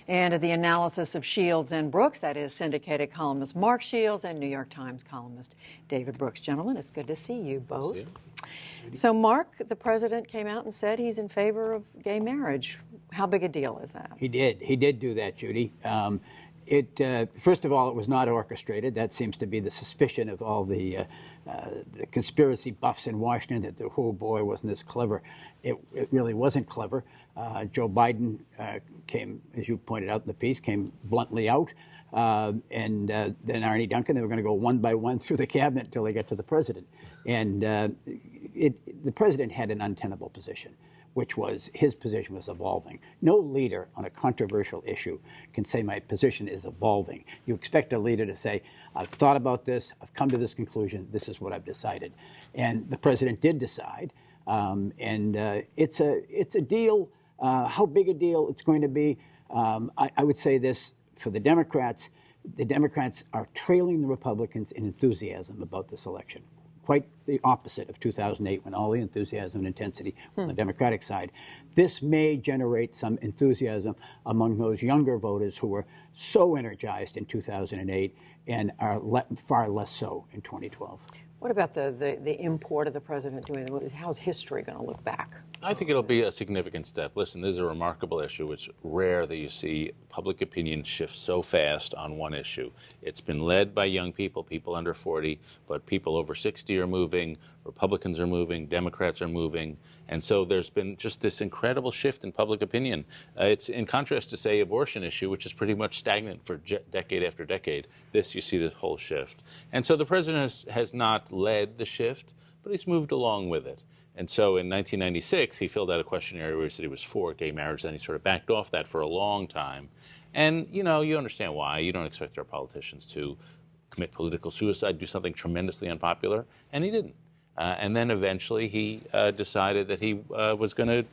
And the analysis of Shields and Brooks, that is Syndicated columnist Mark Shields and New York Times columnist David Brooks. Gentlemen, it's good to see you both. So, Mark, the president came out and said he's in favor of gay marriage. How big a deal is that? He did. He did do that, Judy. First of all, it was not orchestrated. That seems to be the suspicion of all the conspiracy buffs in Washington, that the whole boy wasn't this clever. It really wasn't clever. Joe Biden came, as you pointed out in the piece, came bluntly out. And then Arnie Duncan, they were going to go one by one through the cabinet until they get to the president. And the president had an untenable position, which was his position was evolving. No leader on a controversial issue can say my position is evolving. You expect a leader to say, I've thought about this, I've come to this conclusion, this is what I've decided. And the president did decide. It's a deal. How big a deal it's going to be, I would say this, for the Democrats are trailing the Republicans in enthusiasm about this election. Quite the opposite of 2008, when all the enthusiasm and intensity was on the Democratic side. This may generate some enthusiasm among those younger voters who were so energized in 2008 and are far less so in 2012. What about the import of the president doing it? How's history going to look back? I think it'll be a significant step. Listen, this is a remarkable issue. It's rare that you see public opinion shift so fast on one issue. It's been led by young people, people under 40, but people over 60 are moving, Republicans are moving, Democrats are moving. And so there's been just this incredible shift in public opinion. It's in contrast to, say, abortion issue, which is pretty much stagnant for decade after decade. This, you see this whole shift. And so the president has not led the shift, but he's moved along with it. And so in 1996, he filled out a questionnaire where he said he was for gay marriage. Then he sort of backed off that for a long time. And, you know, you understand why. You don't expect our politicians to commit political suicide, do something tremendously unpopular. And he didn't. And then eventually he decided that he was going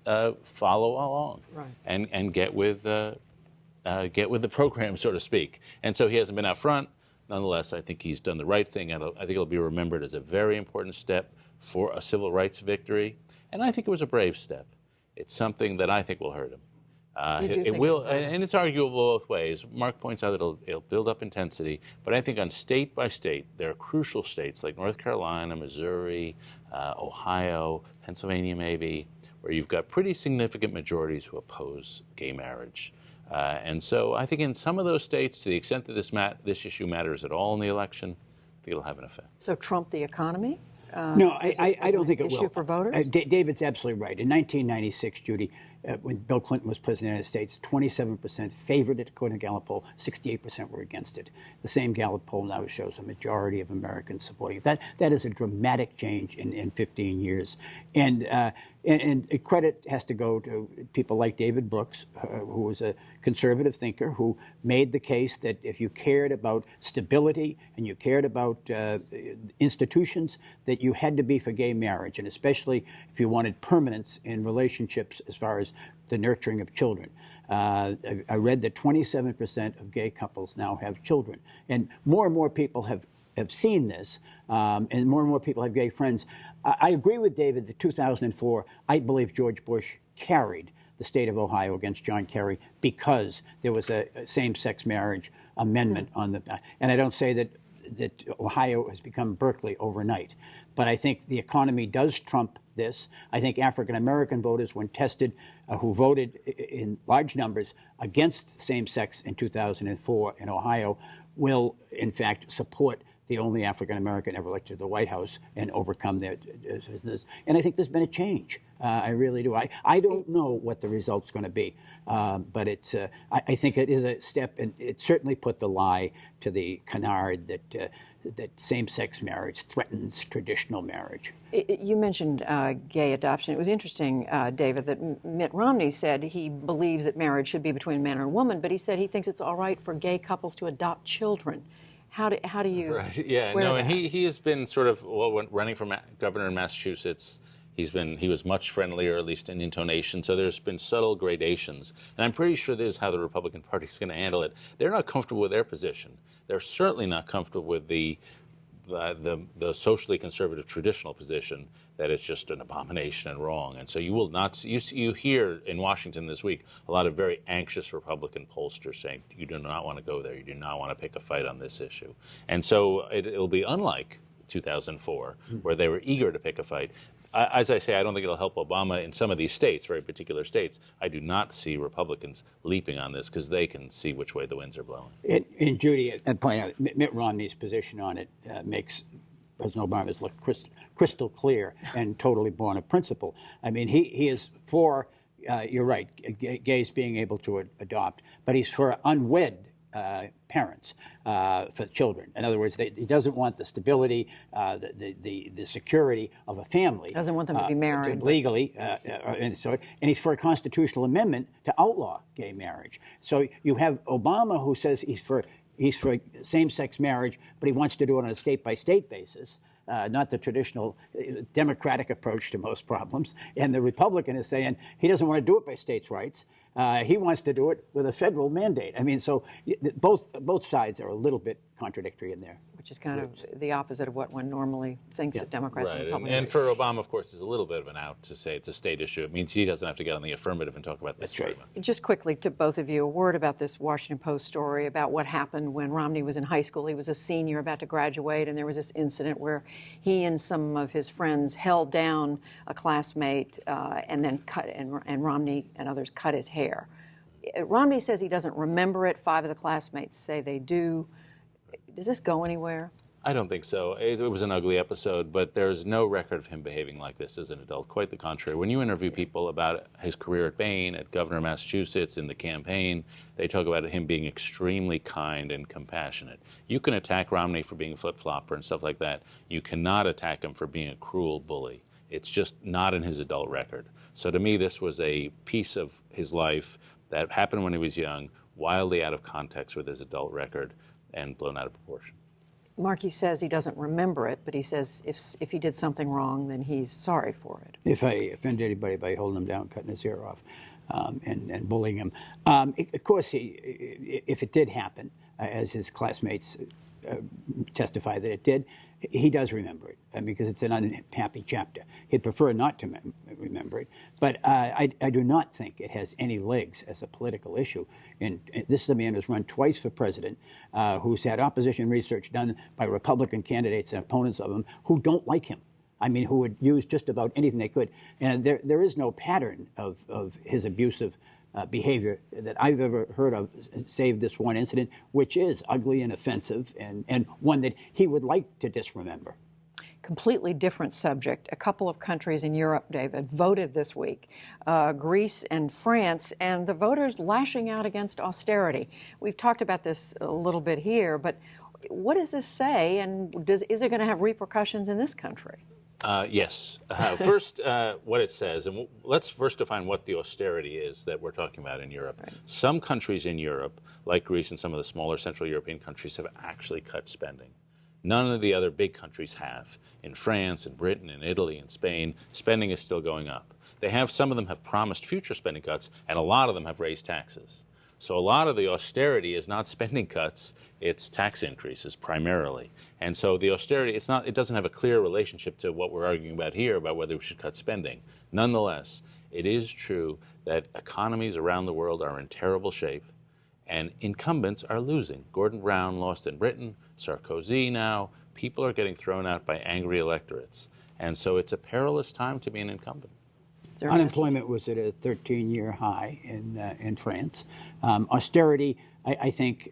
to follow along and get with the program, so to speak. And so he hasn't been out front. Nonetheless, I think he's done the right thing. And I think it'll be remembered as a very important step for a civil rights victory. And I think it was a brave step. It's something that I think will hurt him. It will, and it's arguable both ways. Mark points out that it'll build up intensity, but I think on state by state, there are crucial states like North Carolina, Missouri, Ohio, Pennsylvania maybe, where you've got pretty significant majorities who oppose gay marriage. And so I think in some of those states, to the extent that this issue matters at all in the election, I think it'll have an effect. So Trump the economy? No, I don't think it will. Issue for voters? David's absolutely right. In 1996, Judy, when Bill Clinton was president of the United States, 27% favored it, according to Gallup poll, 68% were against it. The same Gallup poll now shows a majority of Americans supporting it. That is a dramatic change in 15 years. And credit has to go to people like David Brooks, who was a conservative thinker, who made the case that if you cared about stability and you cared about institutions, that you had to be for gay marriage, and especially if you wanted permanence in relationships as far as the nurturing of children. I read that 27% of gay couples now have children, and more people have seen this, and more people have gay friends. I agree with David that 2004, I believe George Bush carried the state of Ohio against John Kerry because there was a same-sex marriage amendment on the, and I don't say that Ohio has become Berkeley overnight, but I think the economy does trump this. I think African-American voters, when tested, who voted in large numbers against same-sex in 2004 in Ohio, will, in fact, support the only African-American ever elected to the White House and overcome their business. And I think there's been a change. I really do. I don't know what the result's going to be, but it's. I think it is a step, and it certainly put the lie to the canard that same-sex marriage threatens traditional marriage. You mentioned gay adoption. It was interesting, David, that Mitt Romney said he believes that marriage should be between a man and a woman, but he said he thinks it's all right for gay couples to adopt children. How do you Yeah, square no, that? and he has been sort of, when running for governor in Massachusetts, he was much friendlier, at least in intonation. So there's been subtle gradations, and I'm pretty sure this is how the Republican Party is going to handle it. They're not comfortable with their position. They're certainly not comfortable with the the socially conservative traditional position that it's just an abomination and wrong. And so you will not see, you hear in Washington this week a lot of very anxious Republican pollsters saying you do not want to go there, you do not want to pick a fight on this issue. And so it'll be unlike 2004, where they were eager to pick a fight. As I say, I don't think it'll help Obama in some of these states, very particular states. I do not see Republicans leaping on this because they can see which way the winds are blowing. And Judy, I'd point out, Mitt Romney's position on it makes President Obama's look crystal clear and totally born of principle. I mean, he is for, you're right, gays being able to adopt, but he's for unwed parents for children. In other words, he doesn't want the stability, the security of a family. Doesn't want them to be married legally, and he's for a constitutional amendment to outlaw gay marriage. So you have Obama, who says he's for same-sex marriage, but he wants to do it on a state-by-state basis. Not the traditional democratic approach to most problems. And the Republican is saying he doesn't want to do it by states' rights. He wants to do it with a federal mandate. I mean, so both sides are a little bit contradictory in there. Which is kind of the opposite of what one normally thinks of Democrats and Republicans. And for Obama, of course, is a little bit of an out to say it's a state issue. It means he doesn't have to get on the affirmative and talk about this. That's right. Just quickly to both of you, a word about this Washington Post story about what happened when Romney was in high school. He was a senior about to graduate, and there was this incident where he and some of his friends held down a classmate and then and Romney and others cut his hair. Romney says he doesn't remember it. 5 of the classmates say they do. Does this go anywhere? I don't think so. It was an ugly episode, but there's no record of him behaving like this as an adult. Quite the contrary. When you interview people about his career at Bain, at governor of Massachusetts, in the campaign, they talk about him being extremely kind and compassionate. You can attack Romney for being a flip-flopper and stuff like that. You cannot attack him for being a cruel bully. It's just not in his adult record. So to me, this was a piece of his life that happened when he was young, wildly out of context with his adult record, and blown out of proportion. Markey says he doesn't remember it, but he says if he did something wrong, then he's sorry for it. If I offended anybody by holding him down, cutting his ear off, and bullying him, of course, if it did happen, as his classmates testify that it did, he does remember it because it's an unhappy chapter. He'd prefer not to remember it, but I do not think it has any legs as a political issue. And this is a man who's run twice for president, who's had opposition research done by Republican candidates and opponents of him who don't like him. I mean, who would use just about anything they could. And there is no pattern of his abusive behavior that I've ever heard of, save this one incident, which is ugly and offensive, and one that he would like to disremember. Completely different subject. A couple of countries in Europe, David, voted this week, Greece and France, and the voters lashing out against austerity. We've talked about this a little bit here, but what does this say, and is it going to have repercussions in this country? Yes. First, what it says, and let's first define what the austerity is that we're talking about in Europe. Right. Some countries in Europe, like Greece and some of the smaller Central European countries, have actually cut spending. None of the other big countries have. In France, in Britain, in Italy, in Spain, spending is still going up. Some of them have promised future spending cuts, and a lot of them have raised taxes. So a lot of the austerity is not spending cuts, it's tax increases primarily. And so the austerity, it doesn't have a clear relationship to what we're arguing about here about whether we should cut spending. Nonetheless, it is true that economies around the world are in terrible shape and incumbents are losing. Gordon Brown lost in Britain, Sarkozy now. People are getting thrown out by angry electorates. And so it's a perilous time to be an incumbent. Unemployment was at a 13-year high in France. Austerity, I think,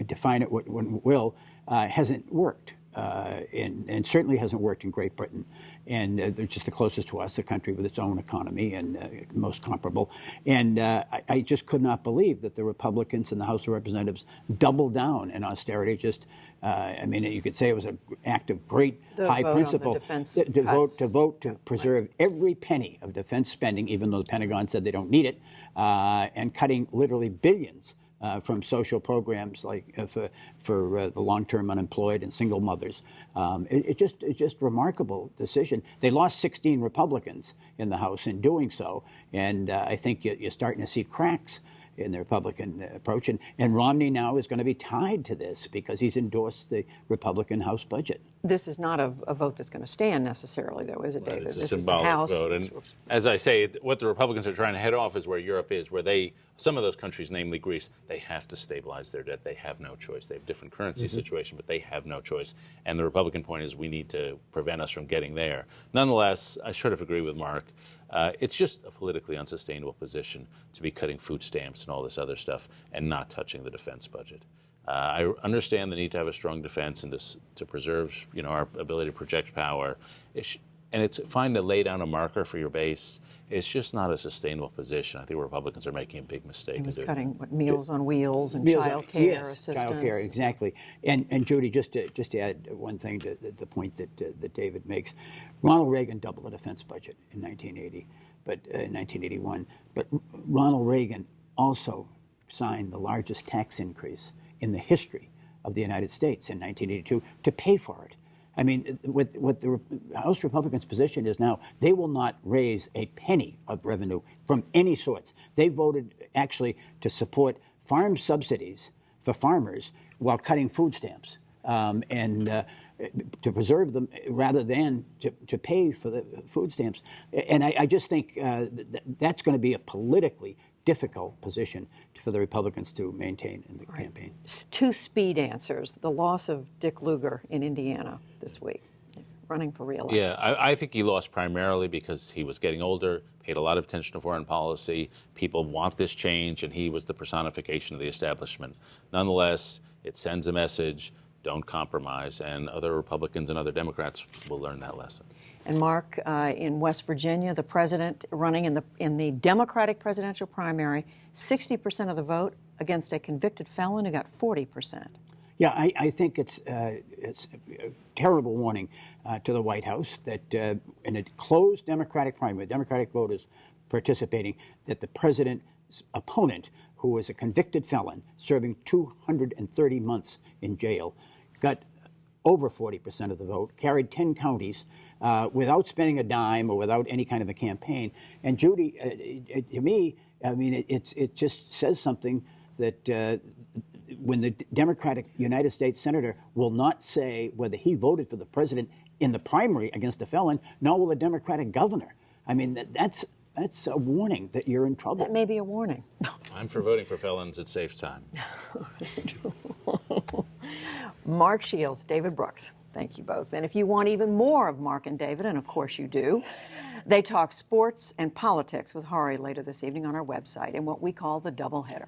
define it what one will, hasn't worked, and certainly hasn't worked in Great Britain. And they're just the closest to us, a country with its own economy and most comparable. And I just could not believe that the Republicans in the House of Representatives doubled down in austerity. I mean, you could say it was an act of great high principle to vote to preserve every penny of defense spending, even though the Pentagon said they don't need it, and cutting literally billions from social programs like for the long-term unemployed and single mothers. It's just remarkable decision. They lost 16 Republicans in the House in doing so, and I think you're starting to see cracks in the Republican approach. And Romney now is going to be tied to this because he's endorsed the Republican House budget. This is not a vote that's going to stand necessarily, though, is it, David? It's a this symbolic is the House vote. And as I say, what the Republicans are trying to head off is where Europe is, where some of those countries, namely Greece, they have to stabilize their debt. They have no choice. They have a different currency situation, but they have no choice. And the Republican point is we need to prevent us from getting there. Nonetheless, I sort of agree with Mark. It's just a politically unsustainable position to be cutting food stamps and all this other stuff and not touching the defense budget. I understand the need to have a strong defense and to preserve, our ability to project power. And it's fine to lay down a marker for your base. It's just not a sustainable position. I think Republicans are making a big mistake. He was cutting Meals on Wheels and child care assistance. Child care, exactly. And Judy, just to add one thing to the point that David makes, Ronald Reagan doubled the defense budget in 1981. But Ronald Reagan also signed the largest tax increase in the history of the United States in 1982 to pay for it. I mean, what the House Republicans' position is now, they will not raise a penny of revenue from any sorts. They voted actually to support farm subsidies for farmers while cutting food stamps and to preserve them rather than to pay for the food stamps. And I just think that's going to be a politically difficult position for the Republicans to maintain in the campaign. Two speed answers. The loss of Dick Lugar in Indiana this week, running for re-election. Yeah, I think he lost primarily because he was getting older, paid a lot of attention to foreign policy. People want this change, and he was the personification of the establishment. Nonetheless, it sends a message, don't compromise, and other Republicans and other Democrats will learn that lesson. And Mark, in West Virginia, the president running in the Democratic presidential primary, 60% of the vote against a convicted felon who got 40%. Yeah, I think it's a terrible warning to the White House that in a closed Democratic primary, Democratic voters participating, that the president's opponent, who was a convicted felon serving 230 months in jail, got over 40% of the vote, carried 10 counties without spending a dime or without any kind of a campaign. And Judy, to me, I mean, it just says something that when the Democratic United States Senator will not say whether he voted for the president in the primary against a felon, nor will the Democratic governor. I mean, that's a warning that you're in trouble. That may be a warning. I'm for voting for felons. It saves time. Mark Shields, David Brooks, thank you both. And if you want even more of Mark and David, and of course you do, they talk sports and politics with Hari later this evening on our website in what we call the doubleheader.